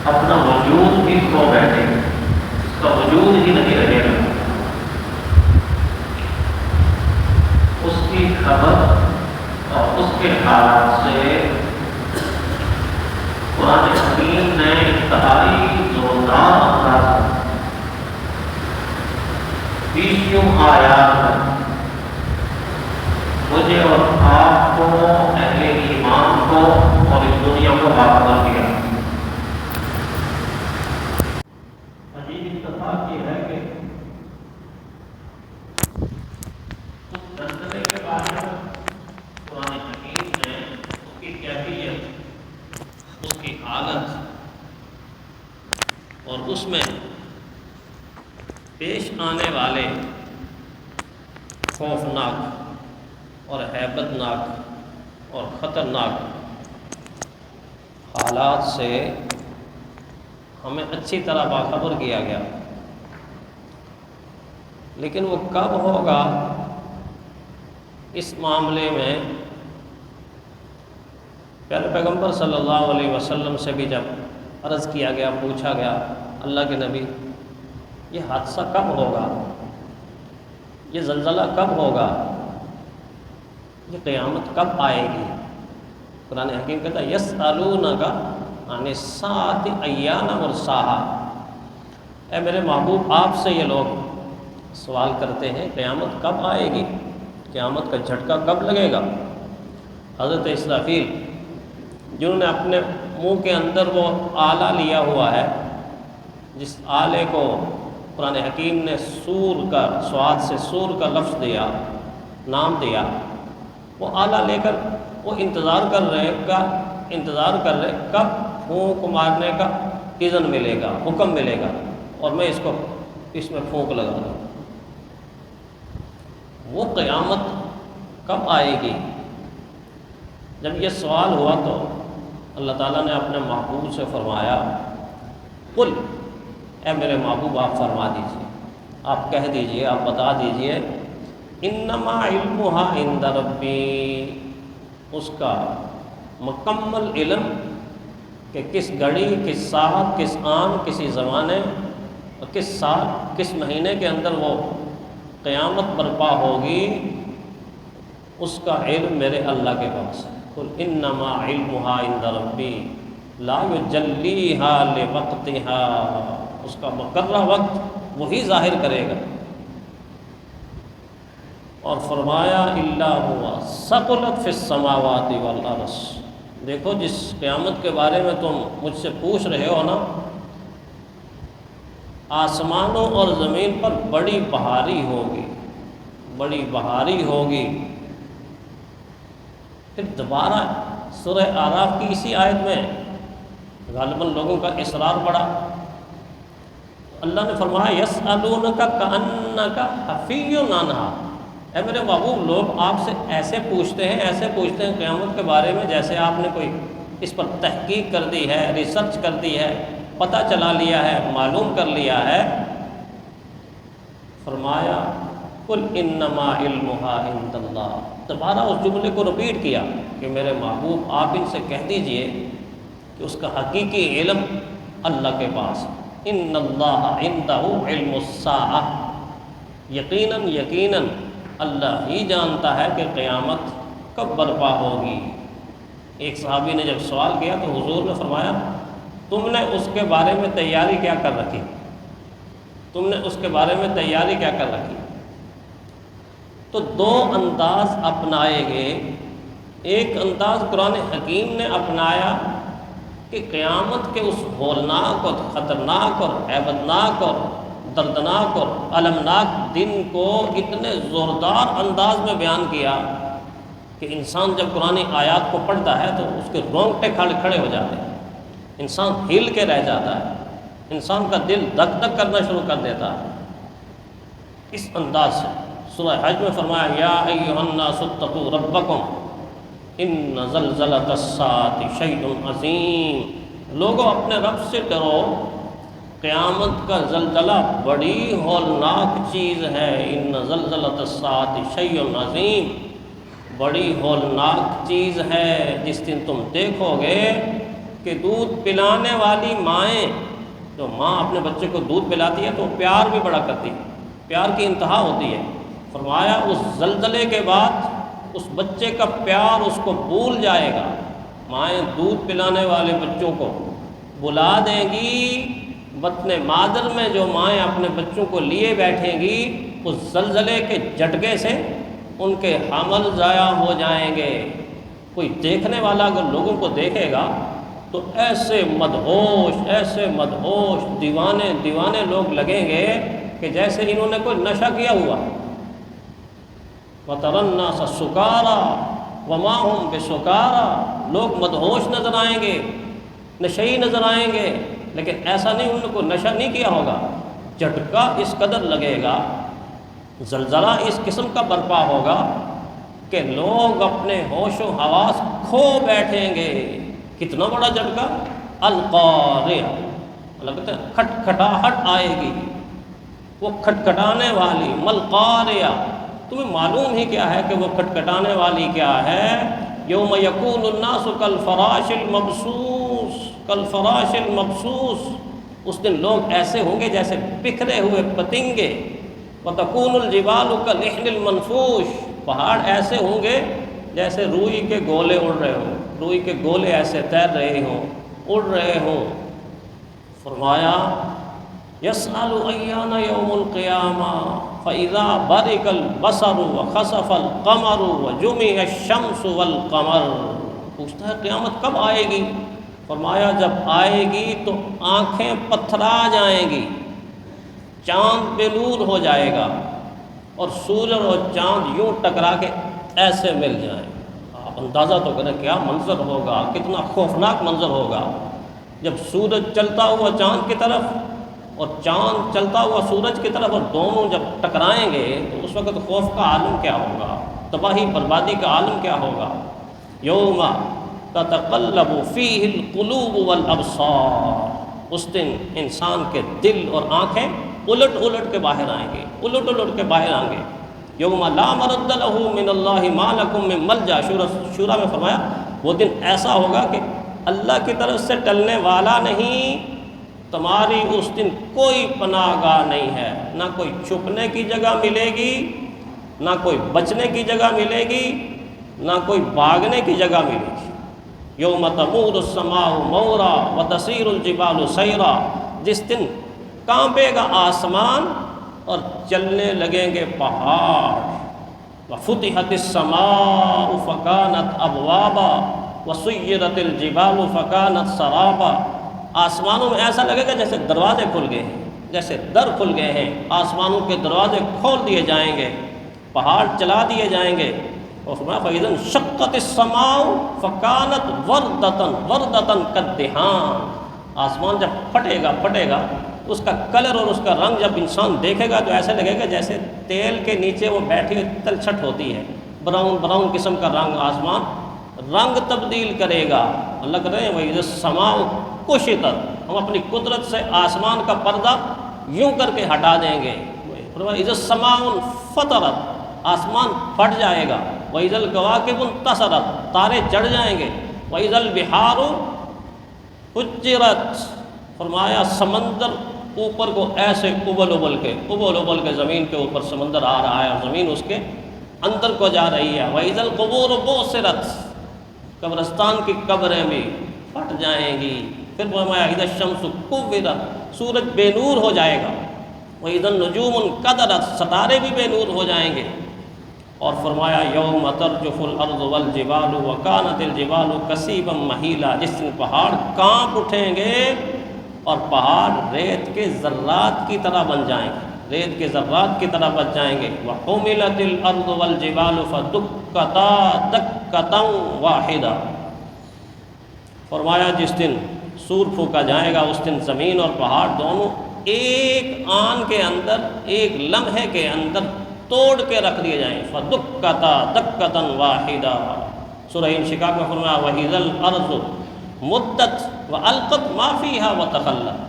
اپنا وجود بھی کھو بیٹھے گا، اس کا وجود ہی نہیں رہے گا، اس کی خبر اور اس کے حالات سے قرآن حکیم نے انتہائی زوردار انداز میں 20 آیات میں مجھے اور آپ کو، اہل ایمان کو اور اس دنیا کو باخبر کیا۔ عجیب اتفاق یہ ہے کہ اس زلزلے کے بارے میں قرآن حکیم نے اس کی کیفیت، اس کی حالت اور اس میں پیش آنے والے خوفناک اور ہیبت ناک اور خطرناک حالات سے ہمیں اچھی طرح باخبر کیا گیا، لیکن وہ کب ہوگا اس معاملے میں پیارے پیغمبر صلی اللہ علیہ وسلم سے بھی جب عرض کیا گیا، پوچھا گیا، اللہ کے نبی یہ حادثہ کب ہوگا، یہ زلزلہ کب ہوگا، یہ قیامت کب آئے گی؟ قرآن حکیم کہتا ہے یسألونک عن الساعۃ ایان مرساہا، اے میرے محبوب آپ سے یہ لوگ سوال کرتے ہیں قیامت کب آئے گی، قیامت کا جھٹکا کب لگے گا۔ حضرت اسرافیل جنہوں نے اپنے منہ کے اندر وہ آلہ لیا ہوا ہے، جس آلے کو قرآن حکیم نے سور کا، سواد سے سور کا لفظ دیا، نام دیا، وہ آلہ لے کر وہ انتظار کر رہے کب پھونک مارنے کا اذن ملے گا، حکم ملے گا اور میں اس میں پھونک لگا دوں۔ وہ قیامت کب آئے گی؟ جب یہ سوال ہوا تو اللہ تعالیٰ نے اپنے محبوب سے فرمایا، قل، اے میرے محبوب آپ فرما دیجئے، آپ کہہ دیجئے، آپ بتا دیجئے، انما علمها عند ربی، اس کا مکمل علم کہ کس گھڑی، کس ساعت، کس آن، کسی زمانے اور کس سال، کس مہینے کے اندر وہ قیامت برپا ہوگی، اس کا علم میرے اللہ کے پاس ہے۔ قل انما علمها عند ربی لا یجلیها لوقتها، اس کا مقررہ وقت وہی ظاہر کرے گا۔ اور فرمایا الا هو ثقلت فی السماوات والارض، دیکھو جس قیامت کے بارے میں تم مجھ سے پوچھ رہے ہو نا، آسمانوں اور زمین پر بڑی بھاری ہوگی، بڑی بھاری ہوگی۔ پھر دوبارہ سورہ اعراف کی اسی آیت میں غالباً لوگوں کا اصرار بڑھا، اللہ نے فرمایا یسألونک کأنک حفی عنہا، اے میرے محبوب لوگ آپ سے ایسے پوچھتے ہیں قیامت کے بارے میں جیسے آپ نے کوئی اس پر تحقیق کر دی ہے، ریسرچ کر دی ہے، پتہ چلا لیا ہے، معلوم کر لیا ہے۔ فرمایا قل انما علمها عند اللہ، دوبارہ اس جملے کو رپیٹ کیا کہ میرے محبوب آپ ان سے کہہ دیجئے کہ اس کا حقیقی علم اللہ کے پاس ہے۔ ان اللہ عنده علم الساعہ، یقیناً اللہ ہی جانتا ہے کہ قیامت کب برپا ہوگی۔ ایک صحابی نے جب سوال کیا تو حضور نے فرمایا تم نے اس کے بارے میں تیاری کیا کر رکھی، تم نے اس کے بارے میں تیاری کیا کر رکھی؟ تو دو انداز اپنائے گئے، ایک انداز قرآن حکیم نے اپنایا کہ قیامت کے اس ہولناک اور خطرناک اور ہیبتناک اور دردناک اور المناک دن کو اتنے زوردار انداز میں بیان کیا کہ انسان جب قرآن آیات کو پڑھتا ہے تو اس کے رونگٹے کھڑے ہو جاتے ہیں، انسان ہل کے رہ جاتا ہے، انسان کا دل دھک دھک کرنا شروع کر دیتا ہے۔ اس انداز سے سورہ حج میں فرمایا یا ایھا الناس اتقوا ربکم ان زلزلۃ الساعۃ شیء عظیم، لوگوں اپنے رب سے ڈرو، قیامت کا زلزلہ بڑی ہولناک چیز ہے۔ ان زلزلۃ الساعۃ شیء عظیم، بڑی ہولناک چیز ہے، جس دن تم دیکھو گے کہ دودھ پلانے والی مائیں، جو ماں اپنے بچے کو دودھ پلاتی ہے تو پیار بھی بڑا کرتی ہے، پیار کی انتہا ہوتی ہے۔ فرمایا اس زلزلے کے بعد اس بچے کا پیار اس کو بھول جائے گا۔ مائیں دودھ پلانے والے بچوں کو بلا دیں گی، بطن مادر میں جو مائیں اپنے بچوں کو لیے بیٹھیں گی، اس زلزلے کے جھٹکے سے ان کے حمل ضائع ہو جائیں گے۔ کوئی دیکھنے والا اگر لوگوں کو دیکھے گا تو ایسے مدہوش دیوانے لوگ لگیں گے کہ جیسے انہوں نے کوئی نشہ کیا ہوا۔ وَتَرَى النَّاسَ سُكَارَىٰ وَمَا هُمْ بِسُكَارَىٰ، لوگ مدہوش نظر آئیں گے، نشئی نظر آئیں گے، لیکن ایسا نہیں، انہوں نے کوئی نشہ نہیں کیا ہوگا۔ جھٹکا اس قدر لگے گا، زلزلہ اس قسم کا برپا ہوگا کہ لوگ اپنے ہوش و حواس کھو بیٹھیں گے۔ کتنا بڑا جھٹکا! القاریہ، اللہ کہتے ہیں کھٹکھٹاہٹ آئے گی، وہ کھٹکھٹانے والی۔ ملقاریہ، تمہیں معلوم ہی کیا ہے کہ وہ کھٹکھٹانے والی کیا ہے؟ یوم یکون الناس کالفراش المبثوث، اس دن لوگ ایسے ہوں گے جیسے بکھرے ہوئے پتنگے۔ وتکون الجبال کالعہن المنفوش، پہاڑ ایسے ہوں گے جیسے روئی کے گولے اڑ رہے ہوں، روئی کے گولے ایسے تیر رہے ہوں، اڑ رہے ہوں۔ فرمایا یسأل ایان یوم القیامہ فاذا برق البصر وخسف القمر وجمع الشمس والقمر، پوچھتا ہے قیامت کب آئے گی؟ فرمایا جب آئے گی تو آنکھیں پتھرا جائیں گی، چاند بے نور ہو جائے گا، اور سورج اور چاند یوں ٹکرا کے ایسے مل جائیں۔ آپ اندازہ تو کریں کیا منظر ہوگا، کتنا خوفناک منظر ہوگا جب سورج چلتا ہوا چاند کی طرف اور چاند چلتا ہوا سورج کی طرف، اور دونوں جب ٹکرائیں گے تو اس وقت خوف کا عالم کیا ہوگا، تباہی بربادی کا عالم کیا ہوگا۔ یوم تتقلب فیہ القلوب والابصار، اس دن انسان کے دل اور آنکھیں الٹ کے باہر آئیں گے، الٹ کے باہر آئیں گے۔ یوم لا مرد لہ من اللہ ما لکم من ملجا، شورا میں فرمایا وہ دن ایسا ہوگا کہ اللہ کی طرف سے ٹلنے والا نہیں، تمہاری اس دن کوئی پناہ گاہ نہیں ہے، نہ کوئی چھپنے کی جگہ ملے گی، نہ کوئی بچنے کی جگہ ملے گی، نہ کوئی بھاگنے کی جگہ ملے گی۔ یوم تمور السماء مورا وتسیر الجبال سیرا، جس دن کانپے گا آسمان اور چلنے لگیں گے پہاڑ۔ وفتحت السماء فکانت ابوابا وسیرت الجبال فکانت سرابا، آسمانوں میں ایسا لگے گا جیسے دروازے کھل گئے ہیں، جیسے در کھل گئے ہیں، آسمانوں کے دروازے کھول دیے جائیں گے، پہاڑ چلا دیے جائیں گے۔ اور فرمایا فَإِذَا انشَقَّتِ السَّمَاءُ فَكَانَتْ وَرْدَةً كَالدِّهَانِ، آسمان جب پھٹے گا اس کا کلر اور اس کا رنگ جب انسان دیکھے گا تو ایسے لگے گا جیسے تیل کے نیچے وہ بیٹھی ہوئی تلچھٹ ہوتی ہے، براؤن قسم کا رنگ، آسمان رنگ تبدیل کرے گا۔ اللہ کہتے ہیں وَإِذَا السَّمَاءُ كُشِطَتْ، ہم اپنی قدرت سے آسمان کا پردہ یوں کر کے ہٹا دیں گے۔ وَإِذَا السَّمَاءُ انفطرت، آسمان پھٹ جائے گا۔ وَإِذَا الْكَوَاكِبُ انتَثَرَتْ، تارے چڑھ جائیں گے۔ وَإِذَا الْبِحَارُ فُجِّرَتْ، فرمایا سمندر اوپر کو ایسے ابل کے زمین کے اوپر سمندر آ رہا ہے اور زمین اس کے اندر کو جا رہی ہے۔ وَإِذَا الْقُبُورُ بُعْثِرَتْ، قبرستان کی قبریں بھی پھٹ جائیں گی۔ پھر فرمایا اِذَا الشَّمْسُ كُوِّرَتْ، سورج بے نور ہو جائے گا۔ وَإِذَا النُّجُومُ انْكَدَرَتْ، ستارے بھی بے نور ہو جائیں گے۔ اور فرمایا یوم ترجف الارض والجبال وکانت الجبال کثیبا مہیلا، جس دن پہاڑ کانپ اٹھیں گے اور پہاڑ ریت کے ذرات کی طرح بن جائیں گے، ریت کے ذرات کی طرح بن جائیں گے۔ وحملت الارض والجبال فدکتا دکتا واحدہ، فرمایا جس دن سور پھونکا جائے گا اس دن زمین اور پہاڑ دونوں ایک آن کے اندر، ایک لمحے کے اندر توڑ کے رکھ دیے جائیں۔ فدکتا دکتا واحدہ، سورہ انشقاق میں فرمایا وَإِذَا الْأَرْضُ مُدَّتْ وَأَلْقَتْ مَا فِيهَا وَتَخَلَّتْ،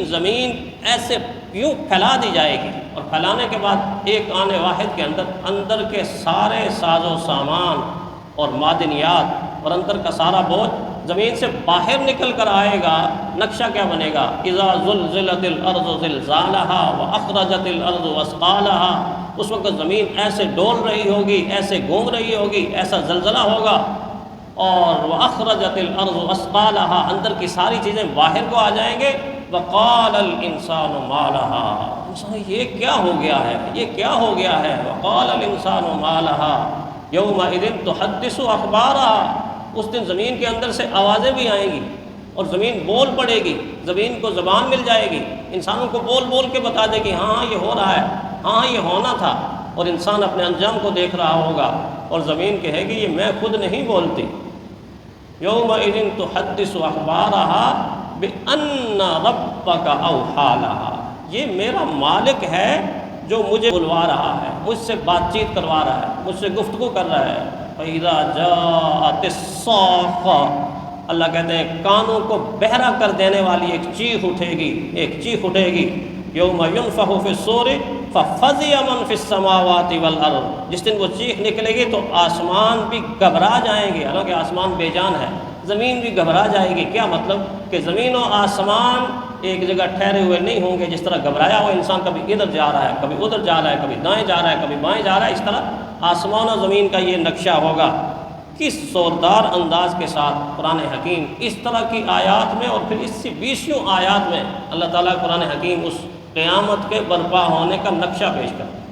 زمین ایسے یوں پھیلا دی جائے گی، اور پھیلانے کے بعد ایک آنے واحد کے اندر کے سارے ساز و سامان اور معدنیات اور اندر کا سارا بوجھ زمین سے باہر نکل کر آئے گا، نقشہ کیا بنے گا؟ اذا زلزلت الارض زلزالها واخرجت الارض اثقالها، اس وقت زمین ایسے ڈول رہی ہوگی، ایسے گھوم رہی ہوگی، ایسا زلزلہ ہوگا، اور واخرجت الارض اثقالها، اندر کی ساری چیزیں باہر کو آ جائیں گے، وقال الانسان ما لها، انسان یہ کیا ہو گیا ہے، یہ کیا ہو گیا ہے، وقال الانسان ما لها یومئذ تحدث اخبارها، اس دن زمین کے اندر سے آوازیں بھی آئیں گی اور زمین بول پڑے گی، زمین کو زبان مل جائے گی، انسانوں کو بول بول کے بتا دے گی ہاں یہ ہو رہا ہے، ہاں یہ ہونا تھا، اور انسان اپنے انجام کو دیکھ رہا ہوگا، اور زمین کہے گی یہ میں خود نہیں بولتی۔ یومئذ تحدث اخبارها بأن ربک اوحی لها، یہ میرا مالک ہے جو مجھے بلوا رہا ہے، مجھ سے بات چیت کروا رہا ہے، مجھ سے گفتگو کر رہا ہے۔ فَإِذَا جَاءَتِ الصَّاخَّةُ، اللہ کہتے ہیں کانوں کو بہرا کر دینے والی ایک چیخ اٹھے گی، ایک چیخ اٹھے گی۔ یوم ينفخ فی الصور ففزع من فی السماوات والارض، جس دن وہ چیخ نکلے گی تو آسمان بھی گھبرا جائیں گے، حالانکہ آسمان بے جان ہے، زمین بھی گھبرا جائے گی۔ کیا مطلب کہ زمین و آسمان ایک جگہ ٹھہرے ہوئے نہیں ہوں گے، جس طرح گھبرایا ہوا انسان کبھی ادھر جا رہا ہے، کبھی ادھر جا رہا ہے، کبھی دائیں جا رہا ہے، کبھی بائیں جا رہا ہے، اس طرح آسمان و زمین کا یہ نقشہ ہوگا۔ کس زوردار انداز کے ساتھ قرآن حکیم اس طرح کی آیات میں، اور پھر اس سے 20 آیات میں اللہ تعالیٰ قرآن حکیم اس قیامت کے برپا ہونے کا نقشہ پیش کرتا ہے۔